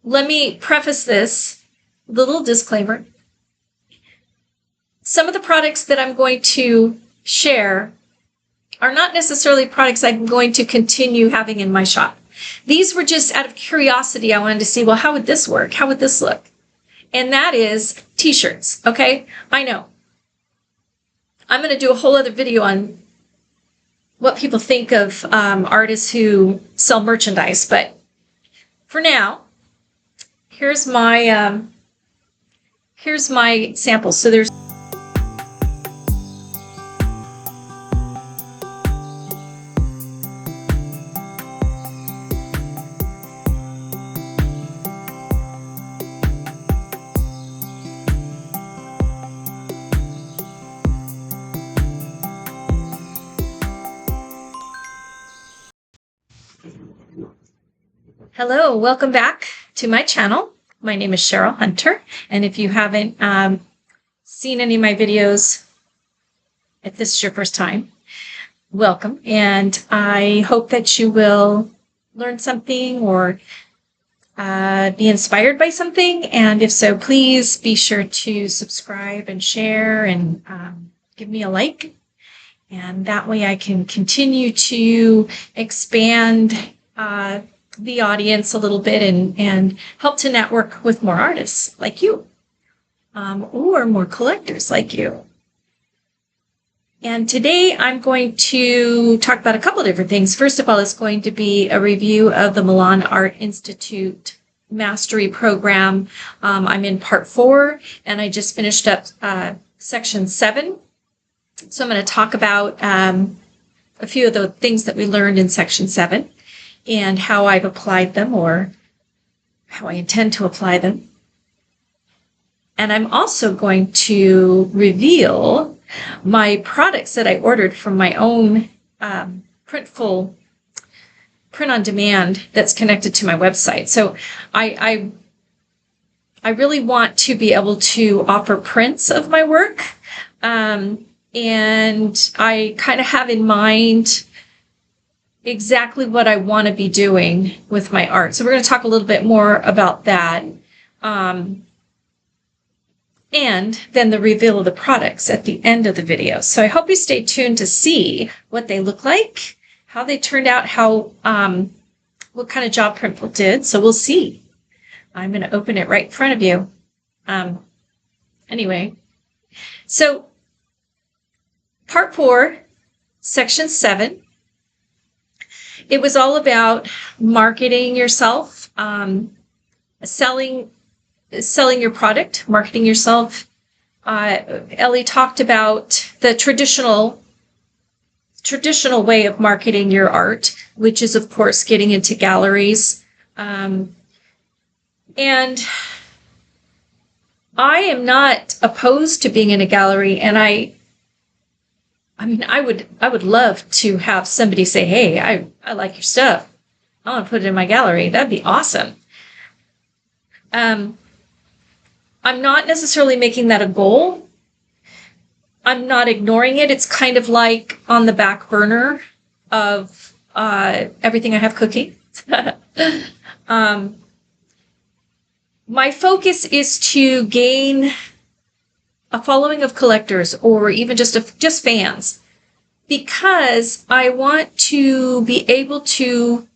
let me preface this little disclaimer. Some of the products that I'm going to share are not necessarily products I'm going to continue having in my shop. These were just out of curiosity. I wanted to see, well, how would this work? How would this look? And that is t-shirts, okay? I know. I'm going to do a whole other video on what people think of artists who sell merchandise. But for now, here's my sample. So there's Hello, welcome back to my channel. My name is Cheryl Hunter, and if you haven't seen any of my videos, if this is your first time, welcome. And I hope that you will learn something or be inspired by something. And if so, please be sure to subscribe and share and give me a like. And that way I can continue to expand the audience a little bit and help to network with more artists like you, or more collectors like you. And today I'm going to talk about a couple of different things. First of all, it's going to be a review of the Milan Art Institute Mastery Program. I'm in part 4, and I just finished up section 7. So I'm going to talk about a few of the things that we learned in section 7. And how I've applied them, or how I intend to apply them. And I'm also going to reveal my products that I ordered from my own print on demand that's connected to my website. So I really want to be able to offer prints of my work. And I kind of have in mind exactly what I want to be doing with my art. So we're going to talk a little bit more about that. And then the reveal of the products at the end of the video. So I hope you stay tuned to see what they look like, how they turned out, how what kind of job Printful did. So we'll see. I'm going to open it right in front of you. Anyway, so part 4, section 7. It was all about marketing yourself, selling your product, marketing yourself. Ellie talked about the traditional way of marketing your art, which is, of course, getting into galleries. And I am not opposed to being in a gallery, and I mean, I would love to have somebody say, hey, I like your stuff. I want to put it in my gallery. That'd be awesome. I'm not necessarily making that a goal. I'm not ignoring it. It's kind of like on the back burner of everything I have cooking. My focus is to gain a following of collectors, or even just fans, because I want to be able to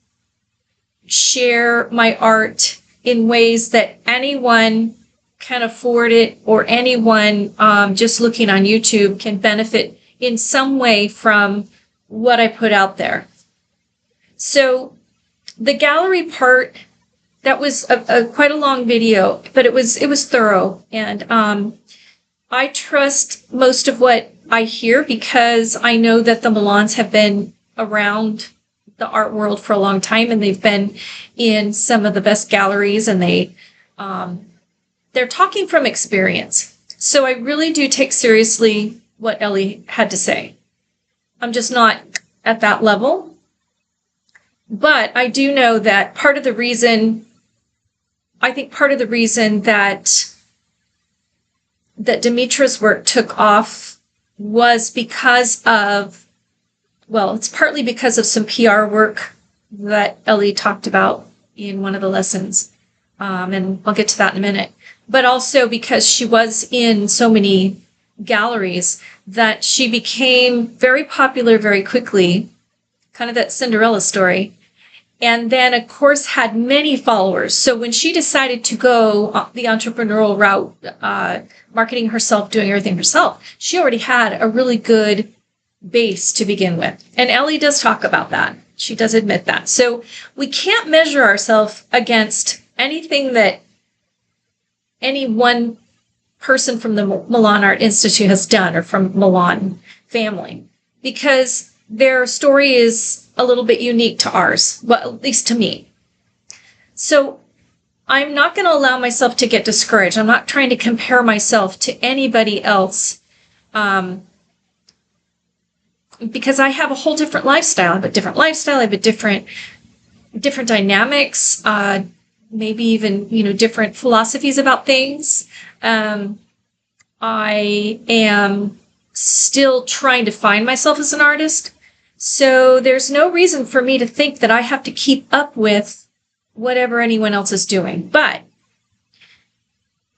share my art in ways that anyone can afford it, or anyone just looking on YouTube can benefit in some way from what I put out there. So the gallery part, that was quite a long video, but it was thorough, and I trust most of what I hear because I know that the Milans have been around the art world for a long time, and they've been in some of the best galleries, and they're talking from experience. So I really do take seriously what Ellie had to say. I'm just not at that level. But I do know that part of the reason that Dimitra's work took off was because of, well, it's partly because of some PR work that Ellie talked about in one of the lessons. and I'll get to that in a minute. But also because she was in so many galleries that she became very popular very quickly, kind of that Cinderella story. And then, of course, had many followers. So when she decided to go the entrepreneurial route, marketing herself, doing everything herself, she already had a really good base to begin with. And Ellie does talk about that. She does admit that. So we can't measure ourselves against anything that any one person from the Milan Art Institute has done, or from Milan family, because their story is a little bit unique to ours, well, at least to me. So I'm not going to allow myself to get discouraged. I'm not trying to compare myself to anybody else, because I have a whole different lifestyle. I have a different lifestyle. I have a different dynamics, maybe even, different philosophies about things. I am still trying to find myself as an artist. So there's no reason for me to think that I have to keep up with whatever anyone else is doing. But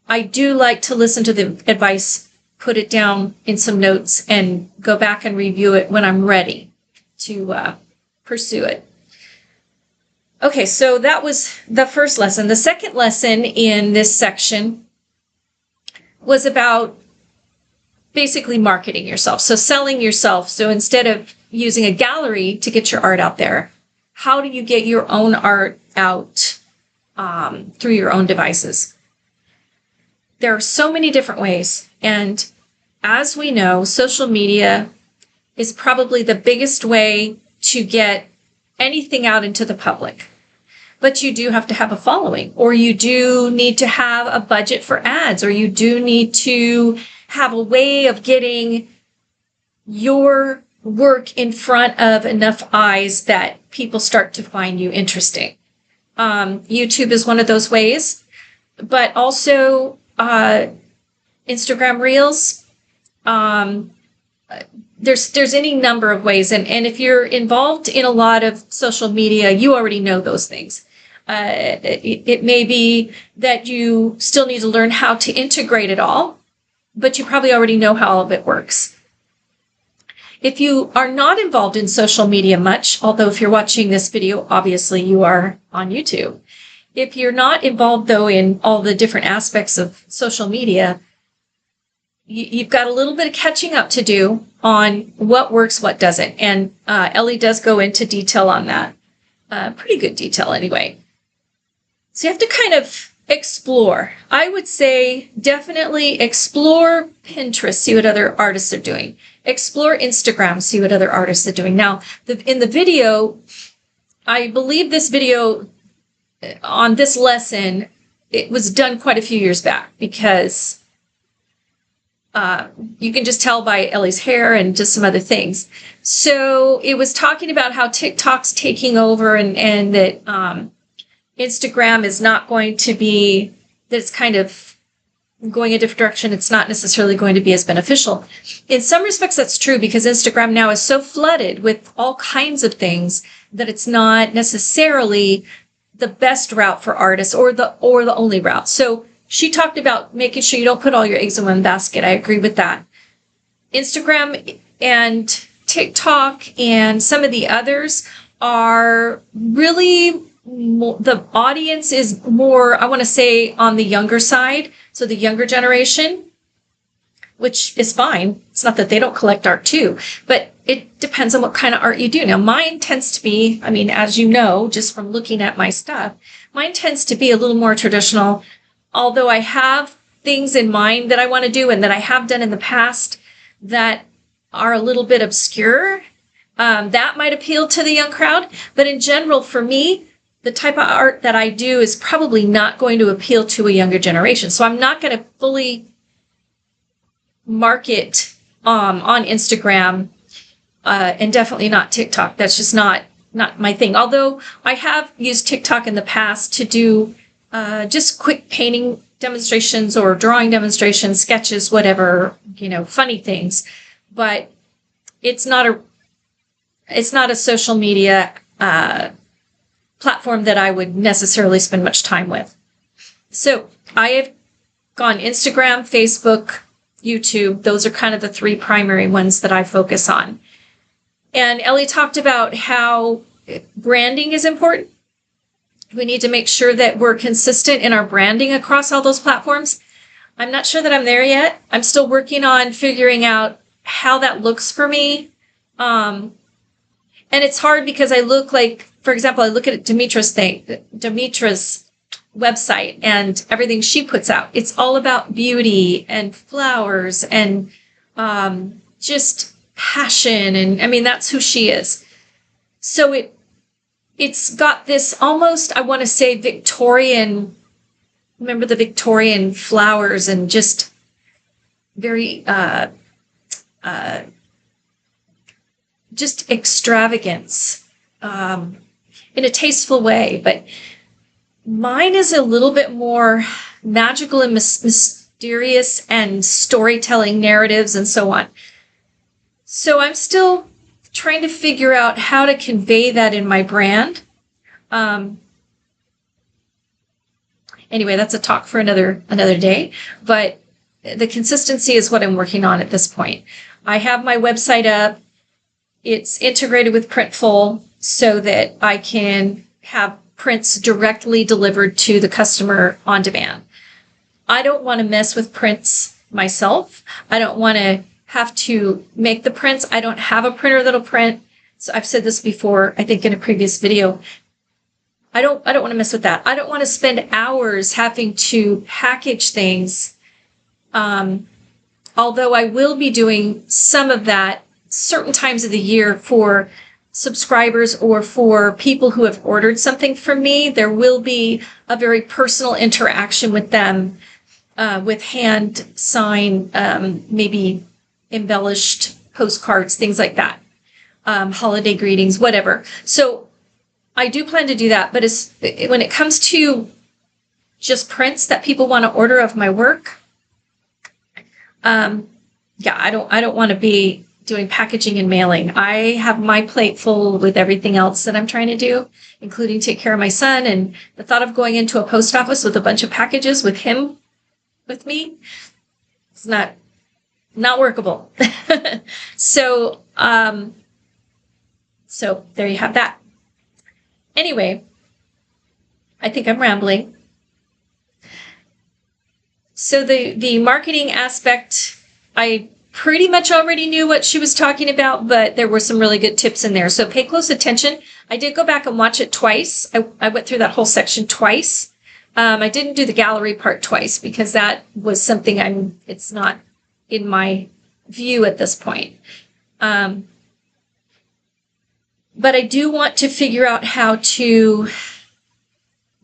I do like to listen to the advice, put it down in some notes, and go back and review it when I'm ready to pursue it. Okay, so that was the first lesson. The second lesson in this section was about basically marketing yourself. So selling yourself. So instead of using a gallery to get your art out there, how do you get your own art out through your own devices? There are so many different ways. And as we know, social media is probably the biggest way to get anything out into the public. But you do have to have a following, or you do need to have a budget for ads, or you do need to have a way of getting your work in front of enough eyes that people start to find you interesting. YouTube is one of those ways, but also Instagram Reels. There's any number of ways. And if you're involved in a lot of social media, you already know those things. It may be that you still need to learn how to integrate it all, but you probably already know how all of it works. If you are not involved in social media much, although if you're watching this video, obviously you are on YouTube. If you're not involved, though, in all the different aspects of social media, you've got a little bit of catching up to do on what works, what doesn't. And Ellie does go into detail on that. Pretty good detail anyway. So you have to kind of explore. I would say definitely explore Pinterest, see what other artists are doing. Explore Instagram, see what other artists are doing. Now, in the video, I believe this video on this lesson, it was done quite a few years back, because you can just tell by Ellie's hair and just some other things. So it was talking about how TikTok's taking over, and that Instagram is not going to be, that it's kind of going a different direction. It's not necessarily going to be as beneficial. In some respects, that's true, because Instagram now is so flooded with all kinds of things that it's not necessarily the best route for artists, or the only route. So she talked about making sure you don't put all your eggs in one basket. I agree with that. Instagram and TikTok and some of the others are really, the audience is more, I want to say, on the younger side. So the younger generation, which is fine. It's not that they don't collect art too, but it depends on what kind of art you do. Now, mine tends to be, I mean, as you know, just from looking at my stuff, mine tends to be a little more traditional, although I have things in mind that I want to do and that I have done in the past that are a little bit obscure. That might appeal to the young crowd, but in general, for me, the type of art that I do is probably not going to appeal to a younger generation. So I'm not going to fully market on Instagram, and definitely not TikTok. That's just not my thing. Although I have used TikTok in the past to do just quick painting demonstrations or drawing demonstrations, sketches, whatever, funny things. But it's not a social media platform that I would necessarily spend much time with. So I have gone Instagram, Facebook, YouTube. Those are kind of the three primary ones that I focus on. And Ellie talked about how branding is important. We need to make sure that we're consistent in our branding across all those platforms. I'm not sure that I'm there yet. I'm still working on figuring out how that looks for me. And it's hard because I look like, for example, I look at Demetra's website and everything she puts out. It's all about beauty and flowers and just passion. And I mean, that's who she is. So it's got this almost, I want to say, Victorian, remember the Victorian flowers and just very just extravagance in a tasteful way. But mine is a little bit more magical and mysterious and storytelling narratives and so on. So I'm still trying to figure out how to convey that in my brand. Anyway, that's a talk for another day. But the consistency is what I'm working on at this point. I have my website up. It's integrated with Printful so that I can have prints directly delivered to the customer on demand. I don't want to mess with prints myself. I don't want to have to make the prints. I don't have a printer that'll print. So I've said this before, I think in a previous video. I don't want to mess with that. I don't want to spend hours having to package things. Although I will be doing some of that certain times of the year for subscribers or for people who have ordered something from me. There will be a very personal interaction with them, with hand sign, maybe embellished postcards, things like that, holiday greetings, whatever. So I do plan to do that. But when it comes to just prints that people want to order of my work, yeah, I don't want to be doing packaging and mailing. I have my plate full with everything else that I'm trying to do, including take care of my son. And the thought of going into a post office with a bunch of packages with him with me, it's not workable. So there you have that. Anyway, I think I'm rambling. So the marketing aspect, I pretty much already knew what she was talking about, but there were some really good tips in there. So pay close attention. I did go back and watch it twice. I went through that whole section twice. I didn't do the gallery part twice because that was something it's not in my view at this point. But I do want to figure out how to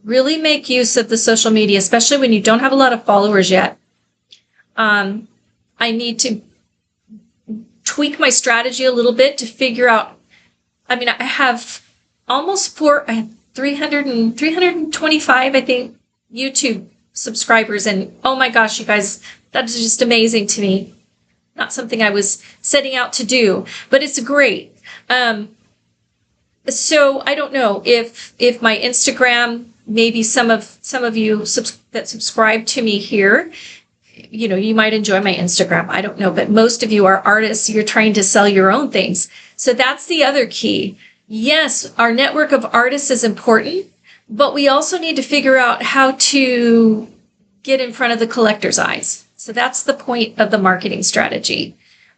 really make use of the social media, especially when you don't have a lot of followers yet. I need to tweak my strategy a little bit to figure out. I mean, I have almost 325, I think, YouTube subscribers. And oh my gosh, you guys, that is just amazing to me. Not something I was setting out to do, but it's great. So I don't know if my Instagram, maybe some of you that subscribe to me here, you might enjoy my Instagram. I don't know, but most of you are artists. You're trying to sell your own things. So that's the other key. Yes, our network of artists is important, but we also need to figure out how to get in front of the collector's eyes. So that's the point of the marketing strategy.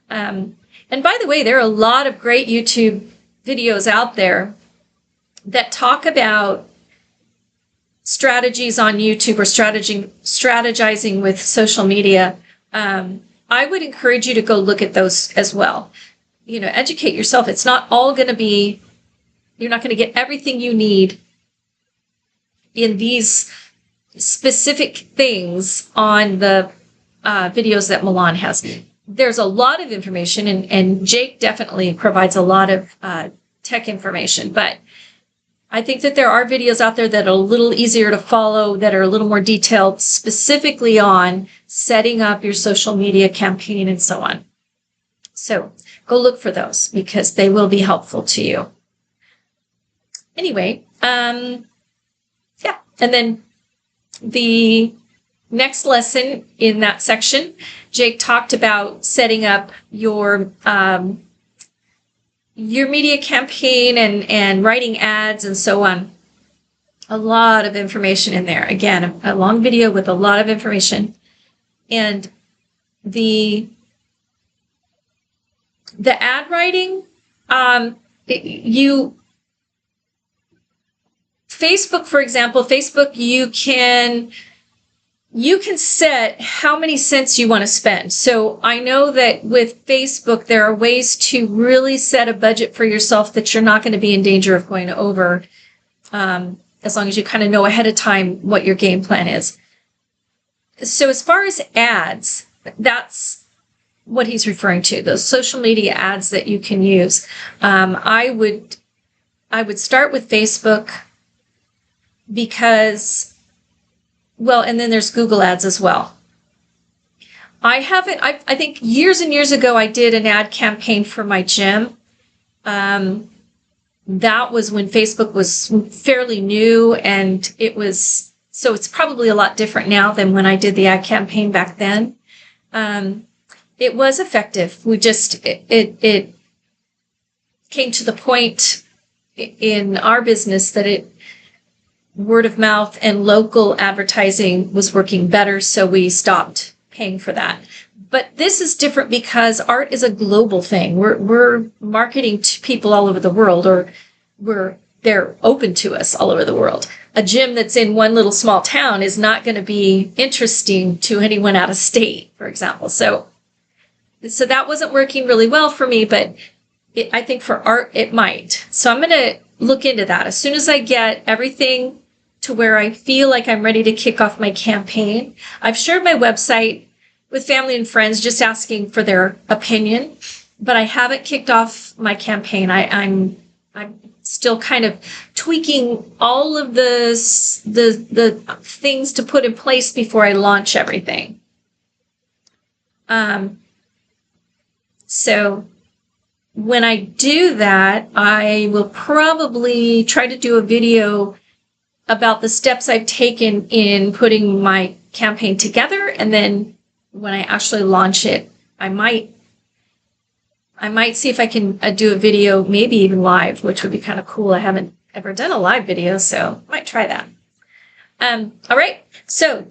And by the way, there are a lot of great YouTube videos out there that talk about strategies on YouTube or strategizing with social media. I would encourage you to go look at those as well. Educate yourself. It's not all going to be, you're not going to get everything you need in these specific things on the videos that Milan has. There's a lot of information, and Jake definitely provides a lot of tech information, but I think that there are videos out there that are a little easier to follow, that are a little more detailed, specifically on setting up your social media campaign and so on. So go look for those because they will be helpful to you. Anyway, yeah. And then the next lesson in that section, Jake talked about setting up your media campaign and writing ads and so on. A lot of information in there. Again, a long video with a lot of information. And the ad writing, Facebook, for example, Facebook, you can set how many cents you want to spend. So I know that with Facebook, there are ways to really set a budget for yourself that you're not going to be in danger of going over, as long as you kind of know ahead of time what your game plan is. So as far as ads, that's what he's referring to, those social media ads that you can use. I would start with Facebook because, well, and then there's Google ads as well. I think years and years ago, I did an ad campaign for my gym. That was when Facebook was fairly new, and so it's probably a lot different now than when I did the ad campaign back then. It was effective. It came to the point in our business that word of mouth and local advertising was working better, so we stopped paying for that. But this is different because art is a global thing. We're marketing to people all over the world, or they're open to us all over the world. A gym that's in one little small town is not going to be interesting to anyone out of state, for example. So that wasn't working really well for me, but I think for art it might. So I'm going to look into that. As soon as I get everything to where I feel like I'm ready to kick off my campaign, I've shared my website with family and friends just asking for their opinion, but I haven't kicked off my campaign. I'm still kind of tweaking all of the things to put in place before I launch everything. So when I do that, I will probably try to do a video about the steps I've taken in putting my campaign together, and then when I actually launch it, I might see if I can do a video, maybe even live, which would be kind of cool. I haven't ever done a live video, so I might try that. All right, so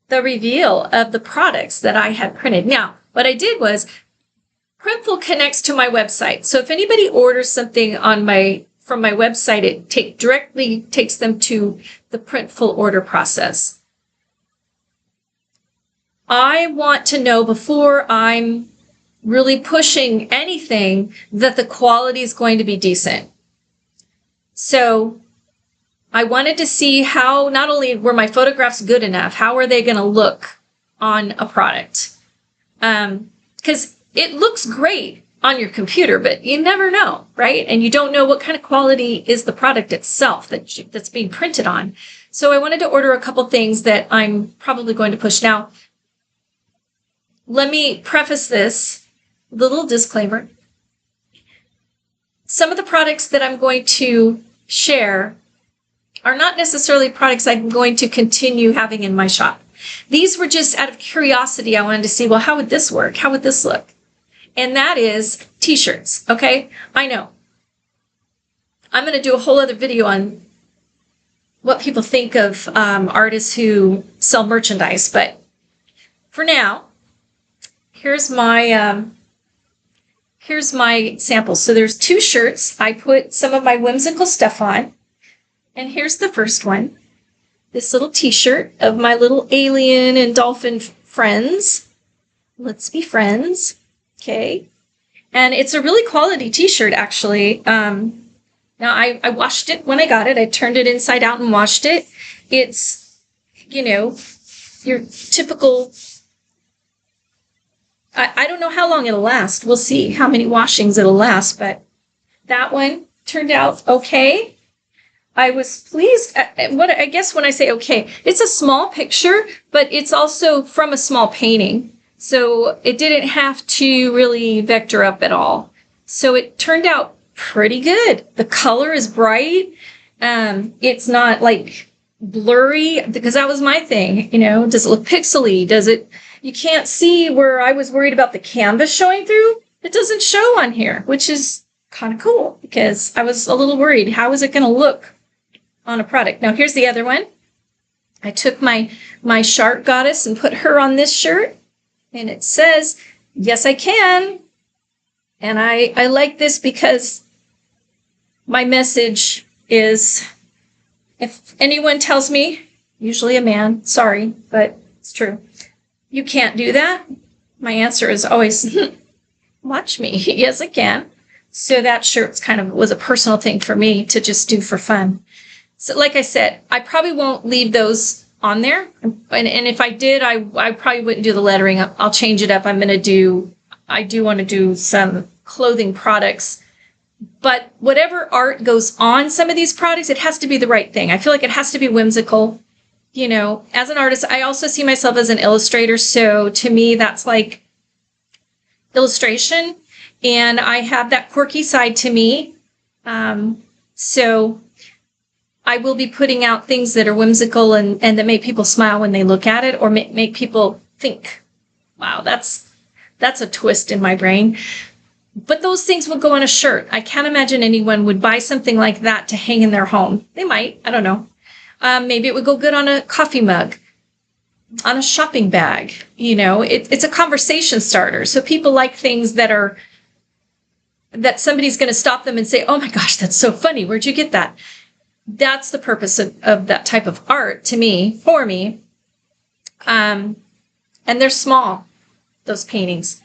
the reveal of the products that I had printed. Now, what I did was Printful connects to my website. So if anybody orders something from my website, it directly takes them to the Printful order process. I want to know before I'm really pushing anything that the quality is going to be decent. So I wanted to see how, not only were my photographs good enough, how are they going to look on a product? Because it looks great on your computer, but you never know, right? And you don't know what kind of quality is the product itself that's being printed on. So I wanted to order a couple things that I'm probably going to push. Now, let me preface this little disclaimer. Some of the products that I'm going to share are not necessarily products I'm going to continue having in my shop. These were just out of curiosity. I wanted to see, well, how would this work? How would this look? And that is t-shirts, okay? I know. I'm going to do a whole other video on what people think of artists who sell merchandise, but for now, here's my sample. So there's 2 shirts. I put some of my whimsical stuff on. And here's the first one. This little t-shirt of my little alien and dolphin friends. Let's be friends. Okay. And it's a really quality t-shirt, actually. Now, I washed it when I got it. I turned it inside out and washed it. It's, your typical... I don't know how long it'll last. We'll see how many washings it'll last, but that one turned out okay. I was pleased. I guess when I say okay, it's a small picture, but it's also from a small painting. So it didn't have to really vector up at all. So it turned out pretty good. The color is bright. It's not like blurry? Because that was my thing, you know, does it look pixely? You can't see where I was worried about the canvas showing through. It doesn't show on here, which is kind of cool because I was a little worried. How is it going to look on a product? Now, here's the other one. I took my shark goddess and put her on this shirt, and it says, yes, I can. And I like this because my message is, if anyone tells me, usually a man, sorry, but it's true, you can't do that, my answer is always, watch me. Yes, I can. So that shirt was a personal thing for me to just do for fun. So like I said, I probably won't leave those on there. And if I did, I probably wouldn't do the lettering. I'll change it up. I do want to do some clothing products. But whatever art goes on some of these products, it has to be the right thing. I feel like it has to be whimsical. You know, as an artist, I also see myself as an illustrator. So to me, that's like illustration. And I have that quirky side to me. So I will be putting out things that are whimsical and that make people smile when they look at it, or make people think, wow, that's a twist in my brain. But those things will go on a shirt. I can't imagine anyone would buy something like that to hang in their home. They might, I don't know. Maybe it would go good on a coffee mug, on a shopping bag. You know, it's a conversation starter. So people like things that somebody's going to stop them and say, oh my gosh, that's so funny. Where'd you get that? That's the purpose of that type of art to me, for me. And they're small, those paintings.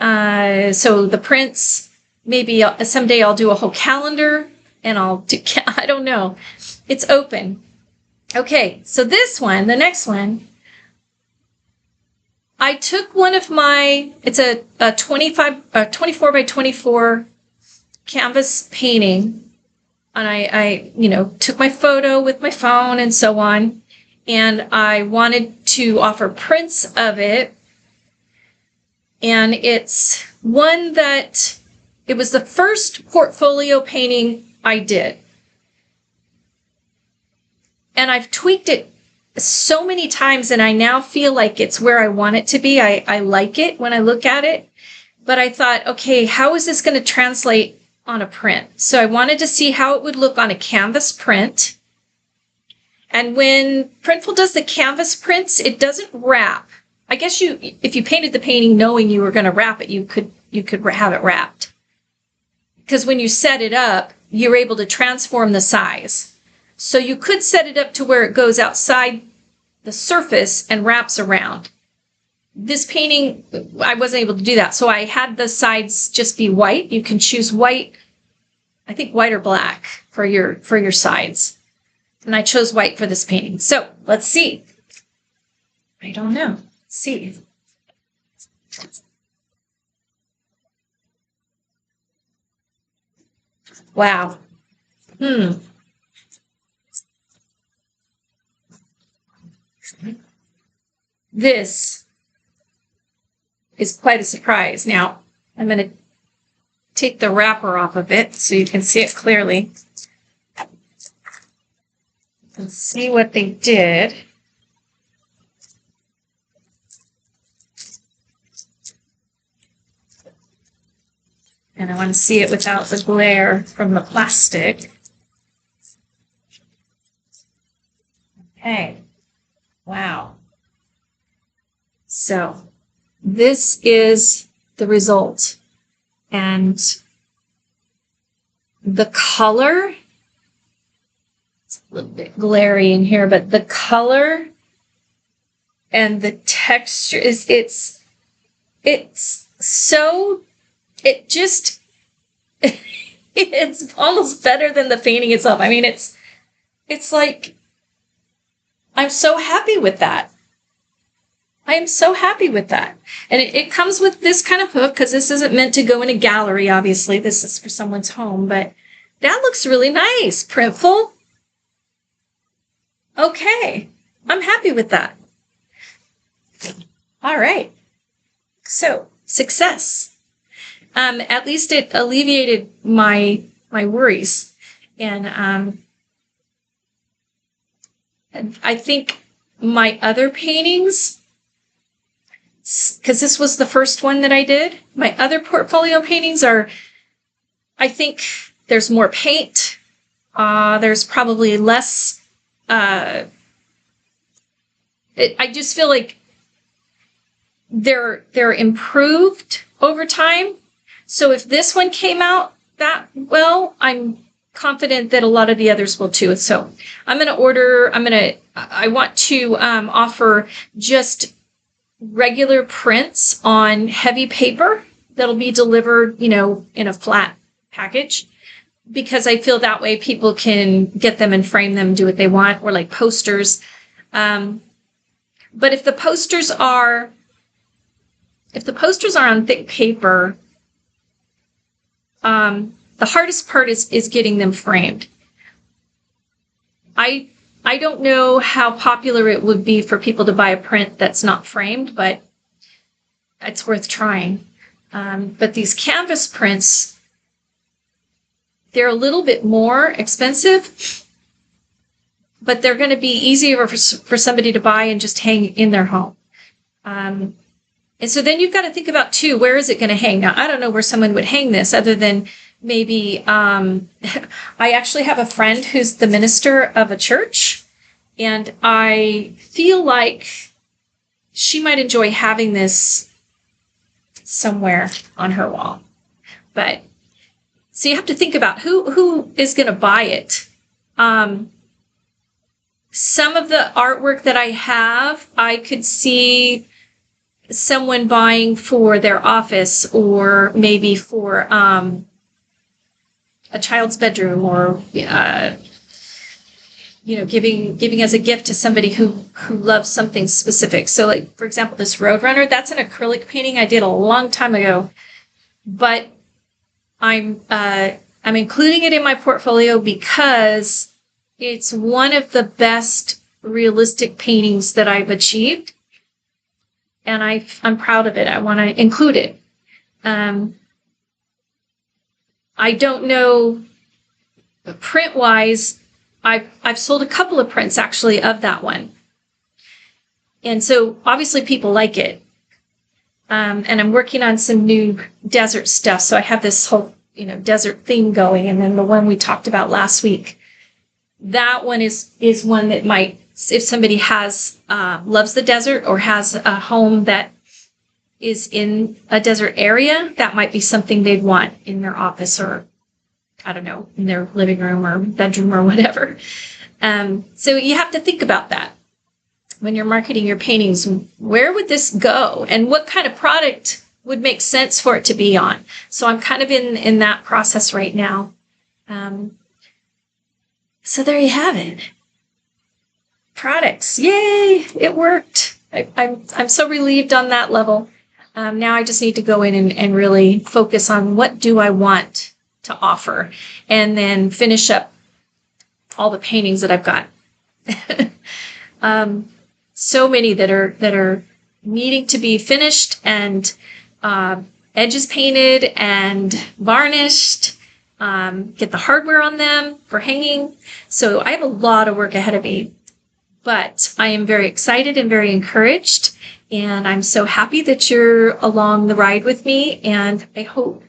So the prints, maybe someday I'll do a whole calendar and I don't know. It's open. Okay, so the next one, I took one of it's a 24 by 24 canvas painting. And I took my photo with my phone and so on. And I wanted to offer prints of it. And it's one that, it was the first portfolio painting I did. And I've tweaked it so many times, and I now feel like it's where I want it to be. I like it when I look at it. But I thought, okay, how is this going to translate on a print? So I wanted to see how it would look on a canvas print. And when Printful does the canvas prints, it doesn't wrap. I guess if you painted the painting knowing you were going to wrap it, you could have it wrapped. Because when you set it up, you're able to transform the size. So you could set it up to where it goes outside the surface and wraps around. This painting, I wasn't able to do that. So I had the sides just be white. You can choose white, I think white or black for your sides. And I chose white for this painting. So let's see. I don't know. Let's see. Wow. This is quite a surprise. Now, I'm going to take the wrapper off of it so you can see it clearly. And see what they did. And I want to see it without the glare from the plastic. Okay. Wow. So this is the result. And the color, it's a little bit glary in here, but the color and the texture it's so, it's almost better than the painting itself. I mean, it's like, I'm so happy with that. I am so happy with that. And it comes with this kind of hook, because this isn't meant to go in a gallery, obviously. This is for someone's home, but that looks really nice. Printful. Okay. I'm happy with that. All right. So, success. At least it alleviated my worries. And I think my other paintings, because this was the first one that I did, my other portfolio paintings I think there's more paint. There's probably less. I just feel like they're improved over time. So if this one came out that well, I'm confident that a lot of the others will too. So I want to offer just regular prints on heavy paper that'll be delivered, in a flat package, because I feel that way people can get them and frame them, do what they want, or like posters. But if the posters are on thick paper, the hardest part is getting them framed. I don't know how popular it would be for people to buy a print that's not framed, but it's worth trying. But these canvas prints, they're a little bit more expensive, but they're going to be easier for somebody to buy and just hang in their home. And so then you've got to think about, too, where is it going to hang? Now, I don't know where someone would hang this other than maybe I actually have a friend who's the minister of a church, and I feel like she might enjoy having this somewhere on her wall. But so you have to think about who is going to buy it. Some of the artwork that I have, I could see someone buying for their office, or maybe for a child's bedroom, or giving as a gift to somebody who loves something specific. So, like, for example, this Roadrunner, that's an acrylic painting I did a long time ago, but I'm including it in my portfolio because it's one of the best realistic paintings that I've achieved, and I'm proud of it. I want to include it. I don't know, print-wise, I've sold a couple of prints actually of that one, and so obviously people like it. And I'm working on some new desert stuff, so I have this whole desert theme going. And then the one we talked about last week, that one is one that might, if somebody loves the desert or has a home that is in a desert area, that might be something they'd want in their office, or I don't know, in their living room or bedroom or whatever. So you have to think about that when you're marketing your paintings. Where would this go, and what kind of product would make sense for it to be on? So I'm kind of in that process right now. So there you have it. Products, yay! It worked. I'm so relieved on that level. Now I just need to go in and really focus on what do I want to offer, and then finish up all the paintings that I've got. So many that are needing to be finished, and edges painted and varnished, get the hardware on them for hanging. So I have a lot of work ahead of me, but I am very excited and very encouraged, and I'm so happy that you're along the ride with me, and I hope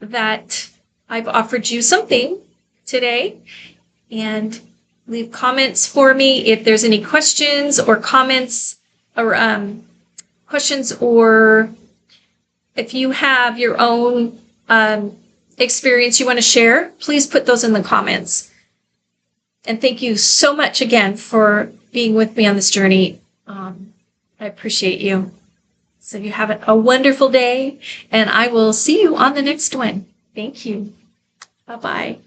that I've offered you something today. And leave comments for me if there's any questions or comments, or questions, or if you have your own experience you want to share, please put those in the comments. And thank you so much again for being with me on this journey. I appreciate you. So you have a wonderful day, and I will see you on the next one. Thank you. Bye-bye.